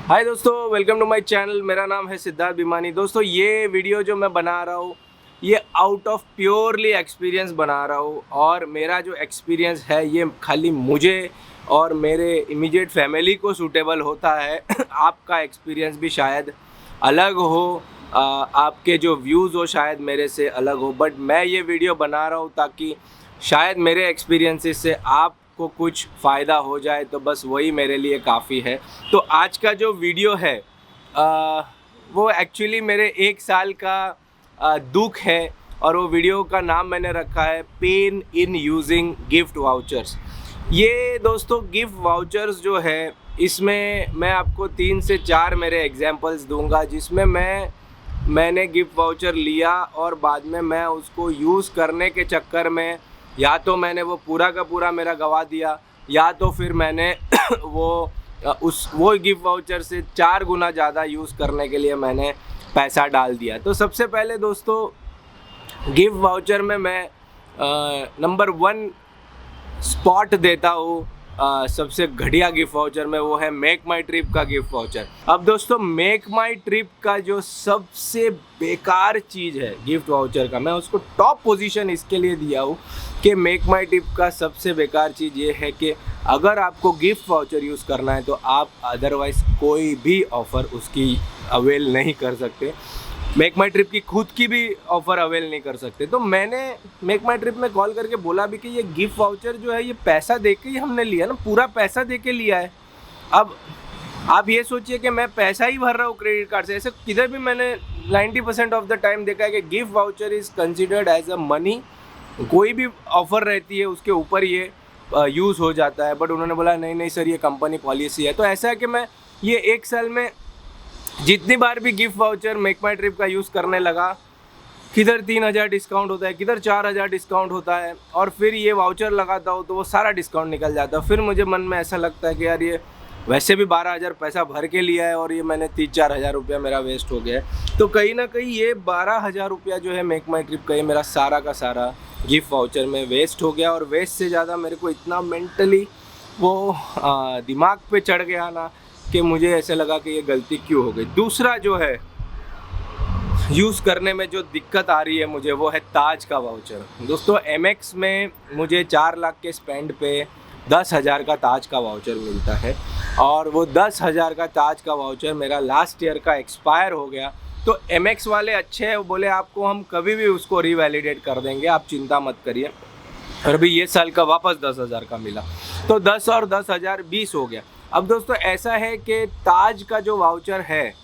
हाय दोस्तों, welcome to my channel. मेरा नाम है सिद्धार्थ भिमानी। दोस्तों, ये वीडियो जो मैं बना रहा हूँ ये आउट ऑफ प्योरली एक्सपीरियंस बना रहा हूँ। और मेरा जो एक्सपीरियंस है ये खाली मुझे और मेरे इमीडिएट फैमिली को सूटेबल होता है। आपका एक्सपीरियंस भी शायद अलग हो, आपके जो व्यूज़ हो शायद मेरे से अलग हो, बट मैं ये वीडियो बना रहा हूँ ताकि शायद मेरे एक्सपीरियंसेस से आपको कुछ फ़ायदा हो जाए, तो बस वही मेरे लिए काफ़ी है। तो आज का जो वीडियो है वो एक्चुअली मेरे 1 साल का दुख है, और वो वीडियो का नाम मैंने रखा है pain in using gift vouchers. ये दोस्तों गिफ्ट वाउचर्स जो है इसमें मैं आपको 3 से 4 मेरे एग्जांपल्स दूंगा, जिसमें मैंने गिफ्ट वाउचर लिया और बाद में मैं उसको यूज़ करने के चक्कर में या तो मैंने वो पूरा का पूरा मेरा गवा दिया, या तो फिर मैंने वो गिफ्ट वाउचर से 4 गुना ज़्यादा यूज़ करने के लिए मैंने पैसा डाल दिया। तो सबसे पहले दोस्तों गिफ्ट वाउचर में मैं नंबर 1 स्पॉट देता हूँ सबसे घटिया गिफ्ट वाउचर में, वो है मेक माई ट्रिप का गिफ्ट वाउचर। अब दोस्तों मेक माई ट्रिप का जो सबसे बेकार चीज़ है गिफ्ट वाउचर का, मैं उसको टॉप पोजीशन इसके लिए दिया हूँ कि मेक माई ट्रिप का सबसे बेकार चीज़ ये है कि अगर आपको गिफ्ट वाउचर यूज़ करना है तो आप अदरवाइज़ कोई भी ऑफ़र उसकी अवेल नहीं कर सकते। मेक माई ट्रिप की खुद की भी ऑफ़र अवेल नहीं कर सकते। तो मैंने मेक माई ट्रिप में कॉल करके बोला भी कि ये गिफ्ट वाउचर जो है ये पैसा दे के ही हमने लिया ना, पूरा पैसा दे के लिया है। अब आप ये सोचिए कि मैं पैसा ही भर रहा हूँ क्रेडिट कार्ड से। ऐसे किधर भी मैंने 90% ऑफ द टाइम देखा है कि gift voucher is considered as a money. कोई भी ऑफ़र रहती है उसके ऊपर ये यूज़ हो जाता है, बट उन्होंने बोला नहीं नहीं सर ये कंपनी पॉलिसी है। तो ऐसा है कि मैं ये 1 साल में जितनी बार भी गिफ्ट वाउचर मेक माई ट्रिप का यूज़ करने लगा, किधर 3000 डिस्काउंट होता है, किधर 4000 डिस्काउंट होता है, और फिर ये वाउचर लगाता हूँ तो वो सारा डिस्काउंट निकल जाता है। फिर मुझे मन में ऐसा लगता है कि यार ये वैसे भी 12,000 पैसा भर के लिया है और ये मैंने 3-4 हज़ार रुपया मेरा वेस्ट हो गया है। तो कहीं ना कहीं ये 12,000 रुपया जो है मेक माई ट्रिप का ये मेरा सारा का सारा गिफ्ट वाउचर में वेस्ट हो गया। और वेस्ट से ज़्यादा मेरे को इतना मेंटली वो दिमाग पे चढ़ गया ना कि मुझे ऐसे लगा कि ये गलती क्यों हो गई। दूसरा जो है यूज़ करने में जो दिक्कत आ रही है मुझे, वो है ताज का वाउचर। दोस्तों एमएक्स में मुझे 4 लाख के स्पेंड पे 10,000 का ताज का वाउचर मिलता है, और वो 10,000 का ताज का वाउचर मेरा लास्ट ईयर का एक्सपायर हो गया। तो एमएक्स वाले अच्छे हैं, बोले आपको हम कभी भी उसको रीवैलिडेट कर देंगे, आप चिंता मत करिए। और अभी ये साल का वापस 10,000 का मिला, तो 10 और 10,000 20 हो गया। अब दोस्तों ऐसा है कि ताज का जो वाउचर है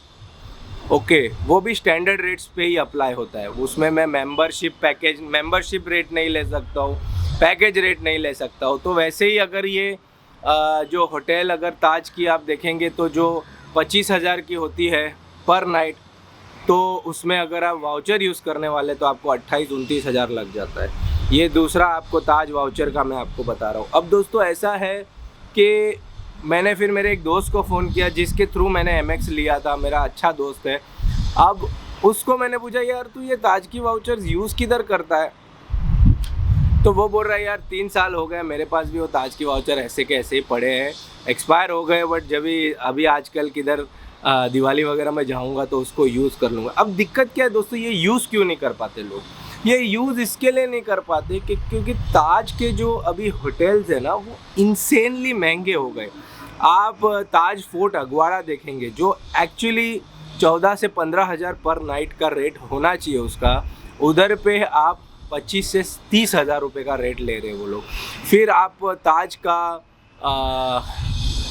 ओके वो भी स्टैंडर्ड रेट्स पे ही अप्लाई होता है। उसमें मैं मेंबरशिप रेट नहीं ले सकता हूँ, पैकेज रेट नहीं ले सकता हूँ। तो वैसे ही अगर ये जो होटल अगर ताज की आप देखेंगे तो जो 25,000 की होती है पर नाइट, तो उसमें अगर आप वाउचर यूज़ करने वाले तो आपको 28-29 हज़ार लग जाता है। ये दूसरा आपको ताज वाउचर का मैं आपको बता रहा हूँ। अब दोस्तों ऐसा है कि मैंने फिर मेरे एक दोस्त को फ़ोन किया जिसके थ्रू मैंने एमएक्स लिया था, मेरा अच्छा दोस्त है। अब उसको मैंने पूछा यार तू ये ताज की वाउचर्स यूज़ किधर करता है, तो वो बोल रहा है यार 3 साल हो गए मेरे पास भी वो ताज की वाउचर ऐसे के ऐसे ही पड़े हैं, एक्सपायर हो गए, बट जब भी अभी आजकल किधर दिवाली वगैरह में जाऊंगा तो उसको यूज़ कर लूँगा। अब दिक्कत क्या है दोस्तों, ये यूज़ क्यों नहीं कर पाते लोग? ये यूज़ इसके लिए नहीं कर पाते कि क्योंकि ताज के जो अभी होटल्स हैं ना वो इंसेनली महंगे हो गए। आप ताज फोर्ट अगवाड़ा देखेंगे जो एक्चुअली 14 से 15 हज़ार पर नाइट का रेट होना चाहिए उसका, उधर पे आप 25 से 30 हज़ार रुपये का रेट ले रहे हैं वो लोग। फिर आप ताज का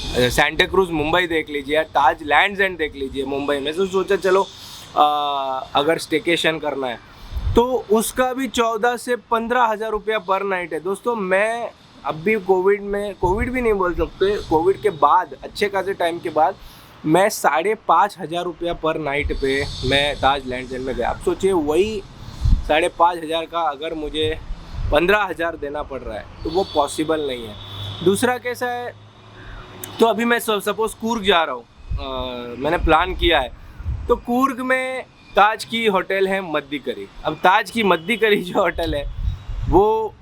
सेंटा क्रूज़ मुंबई देख लीजिए या ताज लैंड्स एंड देख लीजिए मुंबई में। तो सोचा चलो अगर स्टेकेशन करना है तो उसका भी 14 से 15 हज़ार रुपया पर नाइट है। दोस्तों मैं अब भी कोविड भी नहीं बोल सकते, कोविड के बाद अच्छे खासे टाइम के बाद मैं 5,500 रुपया पर नाइट पे मैं ताज लैंड्स एंड में गया। आप सोचिए वही 5,500 का अगर मुझे 15,000 देना पड़ रहा है तो वो पॉसिबल नहीं है। दूसरा कैसा है, तो अभी मैं सपोज़ कूर्ग जा रहा हूँ, मैंने प्लान किया है, तो कूर्ग में ताज की होटल है मद्दीकरी। अब ताज की मद्दीकरी जो होटल है वो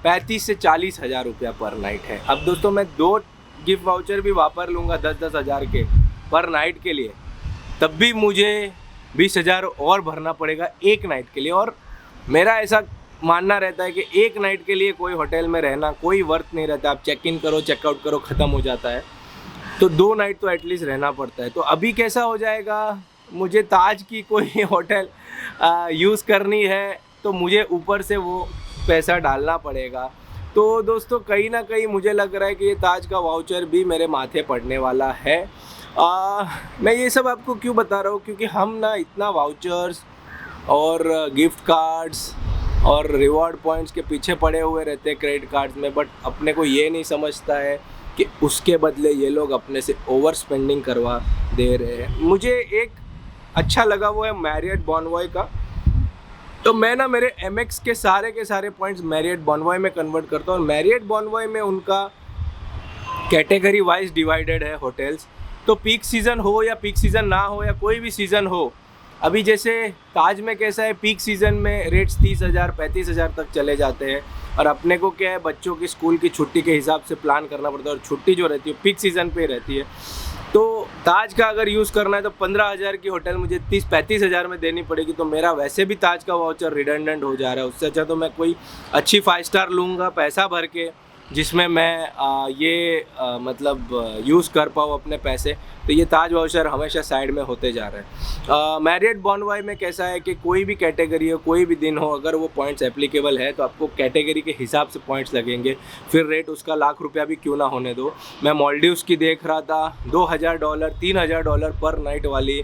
35 से 40 हज़ार रुपया पर नाइट है। अब दोस्तों मैं 2 गिफ्ट वाउचर भी वापर लूँगा 10-10 हज़ार के, पर नाइट के लिए, तब भी मुझे 20,000 और भरना पड़ेगा एक नाइट के लिए। और मेरा ऐसा मानना रहता है कि एक नाइट के लिए कोई होटल में रहना कोई वर्थ नहीं रहता। आप चेक इन करो, चेकआउट करो, ख़त्म हो जाता है। तो 2 नाइट तो एटलीस्ट रहना पड़ता है। तो अभी कैसा हो जाएगा, मुझे ताज की कोई होटल यूज़ करनी है तो मुझे ऊपर से वो पैसा डालना पड़ेगा। तो दोस्तों कहीं ना कहीं मुझे लग रहा है कि ये ताज का वाउचर भी मेरे माथे पड़ने वाला है। मैं ये सब आपको क्यों बता रहा हूँ, क्योंकि हम ना इतना वाउचर्स और गिफ्ट कार्ड्स और रिवॉर्ड पॉइंट्स के पीछे पड़े हुए रहते हैं क्रेडिट कार्ड्स में, बट अपने को ये नहीं समझता है कि उसके बदले ये लोग अपने से ओवर स्पेंडिंग करवा दे रहे हैं। मुझे एक अच्छा लगा वो है मैरियट बॉनवॉय का। तो मैं ना मेरे MX के सारे पॉइंट्स मैरियट बॉनवॉय में कन्वर्ट करता हूँ। और मैरियट बॉनवॉय में उनका कैटेगरी वाइज डिवाइडेड है होटल्स। तो पीक सीज़न हो या पीक सीज़न ना हो या कोई भी सीज़न हो, अभी जैसे ताज में कैसा है, पीक सीज़न में रेट्स 30,000 35,000 तक चले जाते हैं। और अपने को क्या है, बच्चों की स्कूल की छुट्टी के हिसाब से प्लान करना पड़ता है और छुट्टी जो रहती है पीक सीज़न पे रहती है। तो ताज का अगर यूज़ करना है तो 15,000 की होटल मुझे 30-35,000 में देनी पड़ेगी। तो मेरा वैसे भी ताज का वाउचर रिडंडेंट हो जा रहा है। उससे अच्छा तो मैं कोई अच्छी 5 स्टार लूँगा पैसा भर के, जिसमें मैं मतलब यूज़ कर पाऊँ अपने पैसे। तो ये ताज वाउचर हमेशा साइड में होते जा रहे हैं। मैरियट बॉनवॉय में कैसा है कि कोई भी कैटेगरी हो, कोई भी दिन हो, अगर वो पॉइंट्स एप्लीकेबल है तो आपको कैटेगरी के हिसाब से पॉइंट्स लगेंगे। फिर रेट उसका लाख रुपया भी क्यों ना होने दो। मैं मालदीव्स की देख रहा था, $2,000 $3,000 पर नाइट वाली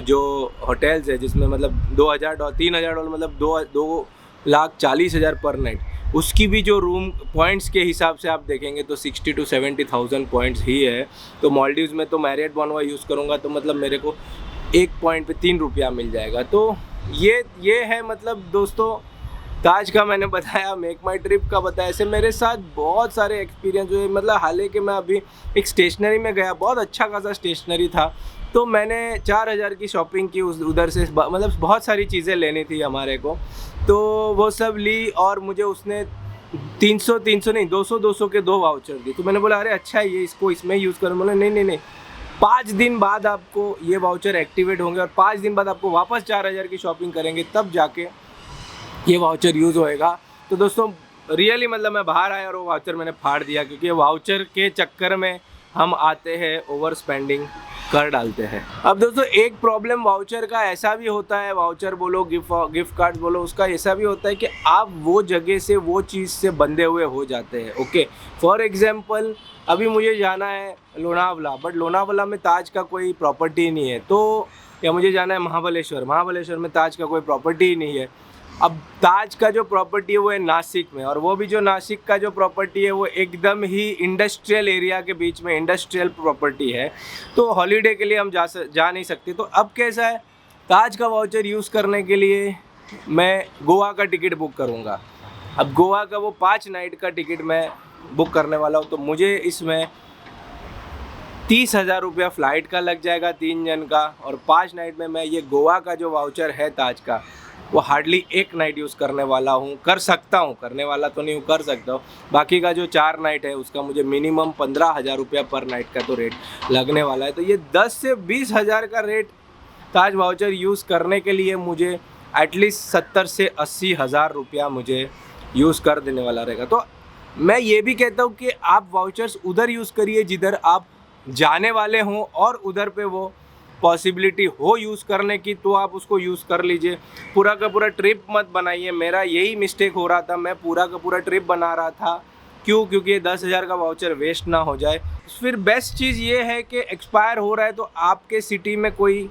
जो होटल्स है, जिसमें मतलब $2,000 $3,000 मतलब 2,40,000 पर नाइट। उसकी भी जो रूम पॉइंट्स के हिसाब से आप देखेंगे तो 60,000 to 70,000 पॉइंट्स ही है। तो मालदीव्स में तो मैरियट बॉनवॉय यूज़ करूँगा तो मतलब मेरे को 1 पॉइंट पे 3 रुपया मिल जाएगा। तो ये है मतलब दोस्तों ताज का मैंने बताया, मेक माई ट्रिप का बताया। ऐसे मेरे साथ बहुत सारे एक्सपीरियंस हुए। मतलब हालांकि मैं अभी एक स्टेशनरी में गया, बहुत अच्छा खासा स्टेशनरी था, तो मैंने 4,000 की शॉपिंग की उधर से। मतलब बहुत सारी चीज़ें लेनी थी हमारे को, तो वो सब ली और मुझे उसने 300 नहीं 200 के 2 वाउचर दी। तो मैंने बोला अरे अच्छा है, ये इसको इसमें यूज़ करूँ। बोला नहीं 5 दिन बाद आपको ये वाउचर एक्टिवेट होंगे और 5 दिन बाद आपको वापस 4,000 की शॉपिंग करेंगे, तब जाके ये वाउचर यूज़ होएगा। तो दोस्तों रियली मतलब मैं बाहर आया और वो वाउचर मैंने फाड़ दिया, क्योंकि वाउचर के चक्कर में हम आते हैं ओवर स्पेंडिंग कर डालते हैं। अब दोस्तों एक प्रॉब्लम वाउचर का ऐसा भी होता है, वाउचर बोलो गिफ्ट कार्ड बोलो, उसका ऐसा भी होता है कि आप वो जगह से वो चीज़ से बंधे हुए हो जाते हैं। ओके, फॉर एग्जांपल अभी मुझे जाना है लोनावला, बट लोनावला में ताज का कोई प्रॉपर्टी नहीं है। तो या मुझे जाना है महाबलेश्वर में ताज का कोई प्रॉपर्टी ही नहीं है। अब ताज का जो प्रॉपर्टी है वो है नासिक में, और वो भी जो नासिक का जो प्रॉपर्टी है वो एकदम ही इंडस्ट्रियल एरिया के बीच में इंडस्ट्रियल प्रॉपर्टी है। तो हॉलीडे के लिए हम जा नहीं सकते। तो अब कैसा है, ताज का वाउचर यूज़ करने के लिए मैं गोवा का टिकट बुक करूँगा। अब गोवा का वो 5 नाइट का टिकट मैं बुक करने वाला हूँ। तो मुझे इसमें 30,000 रुपया फ़्लाइट का लग जाएगा 3 जन का, और 5 नाइट में मैं ये गोवा का जो वाउचर है ताज का, वो हार्डली 1 नाइट यूज़ करने वाला हूँ। कर सकता हूँ, करने वाला तो नहीं हूँ, कर सकता हूँ। बाकी का जो 4 नाइट है उसका मुझे मिनिमम 15,000 रुपया पर नाइट का तो रेट लगने वाला है। तो ये 10 से 20,000 का रेट ताज वाउचर यूज़ करने के लिए मुझे एटलीस्ट 70 से 80,000 रुपया मुझे यूज़ कर देने वाला रहेगा। तो मैं ये भी कहता हूँ कि आप वाउचर्स उधर यूज़ करिए जिधर आप जाने वाले हों और उधर पे वो पॉसिबिलिटी हो यूज़ करने की, तो आप उसको यूज़ कर लीजिए। पूरा का पूरा ट्रिप मत बनाइए। मेरा यही मिस्टेक हो रहा था, मैं पूरा का पूरा ट्रिप बना रहा था। क्यों? क्योंकि 10,000 का वाउचर वेस्ट ना हो जाए। फिर बेस्ट चीज़ ये है कि एक्सपायर हो रहा है तो आपके सिटी में कोई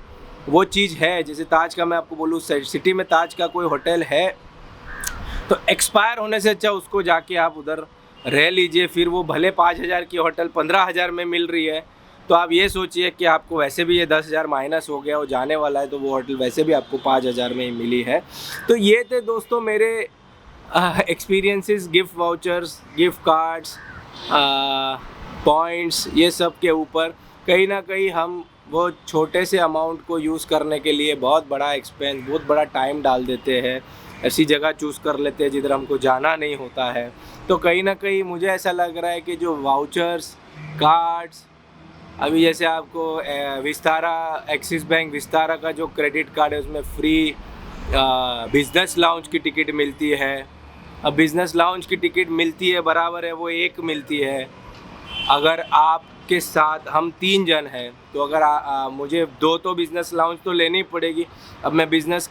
वो चीज़ है, जैसे ताज का मैं आपको बोलूँ, सिटी में ताज का कोई होटल है, तो एक्सपायर होने से अच्छा उसको जाके आप उधर रह लीजिए। फिर वो भले 5,000 की होटल 15,000 में मिल रही है, तो आप ये सोचिए कि आपको वैसे भी ये 10,000 माइनस हो गया, वो जाने वाला है, तो वो होटल वैसे भी आपको 5,000 में ही मिली है। तो ये थे दोस्तों मेरे experiences gift vouchers, gift cards, points, ये सब के ऊपर। कहीं ना कहीं हम वो छोटे से अमाउंट को यूज़ करने के लिए बहुत बड़ा एक्सपेंस, बहुत बड़ा टाइम डाल देते हैं। ऐसी जगह चूज़ कर लेते हैं जिधर हमको जाना नहीं होता है। तो कहीं ना कहीं मुझे ऐसा लग रहा है कि जो वाउचर्स, कार्ड्स अभी जैसे आपको विस्तारा, एक्सिस बैंक विस्तारा का जो क्रेडिट कार्ड है उसमें फ्री बिजनेस लाउंज की टिकट मिलती है। अब बिजनेस लाउंज की टिकट मिलती है बराबर है वो एक मिलती है। अगर आपके साथ हम 3 जन हैं तो अगर मुझे 2 तो बिज़नेस लाउंज तो लेनी ही पड़ेगी। अब मैं बिज़नेस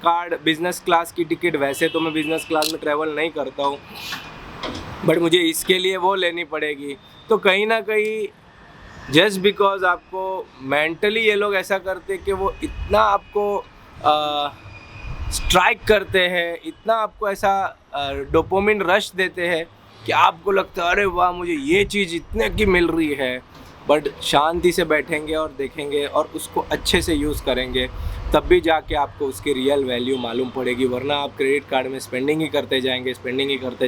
क्लास की टिकट, वैसे तो मैं बिज़नेस क्लास में ट्रैवल नहीं करता हूँ, बट मुझे इसके लिए वो लेनी पड़ेगी। तो कहीं ना कहीं जस्ट बिकॉज आपको मेंटली ये लोग ऐसा करते हैं कि वो इतना आपको स्ट्राइक करते हैं, इतना आपको ऐसा डोपामिन रश देते हैं कि आपको लगता है अरे वाह मुझे ये चीज़ इतने की मिल रही है। बट शांति से बैठेंगे और देखेंगे और उसको अच्छे से यूज़ करेंगे तब भी जाके आपको उसकी रियल वैल्यू मालूम पड़ेगी, वरना आप क्रेडिट कार्ड में स्पेंडिंग ही करते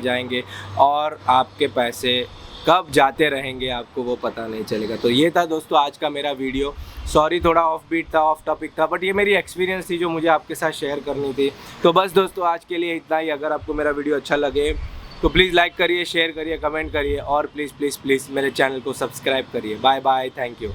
जाएंगे और आपके पैसे कब जाते रहेंगे आपको वो पता नहीं चलेगा। तो ये था दोस्तों आज का मेरा वीडियो। सॉरी थोड़ा ऑफ बीट था, ऑफ टॉपिक था, बट ये मेरी एक्सपीरियंस थी जो मुझे आपके साथ शेयर करनी थी। तो बस दोस्तों आज के लिए इतना ही। अगर आपको मेरा वीडियो अच्छा लगे तो प्लीज़ लाइक करिए, शेयर करिए, कमेंट करिए और प्लीज़ प्लीज़ प्लीज़ मेरे चैनल को सब्सक्राइब करिए। Bye bye, thank you.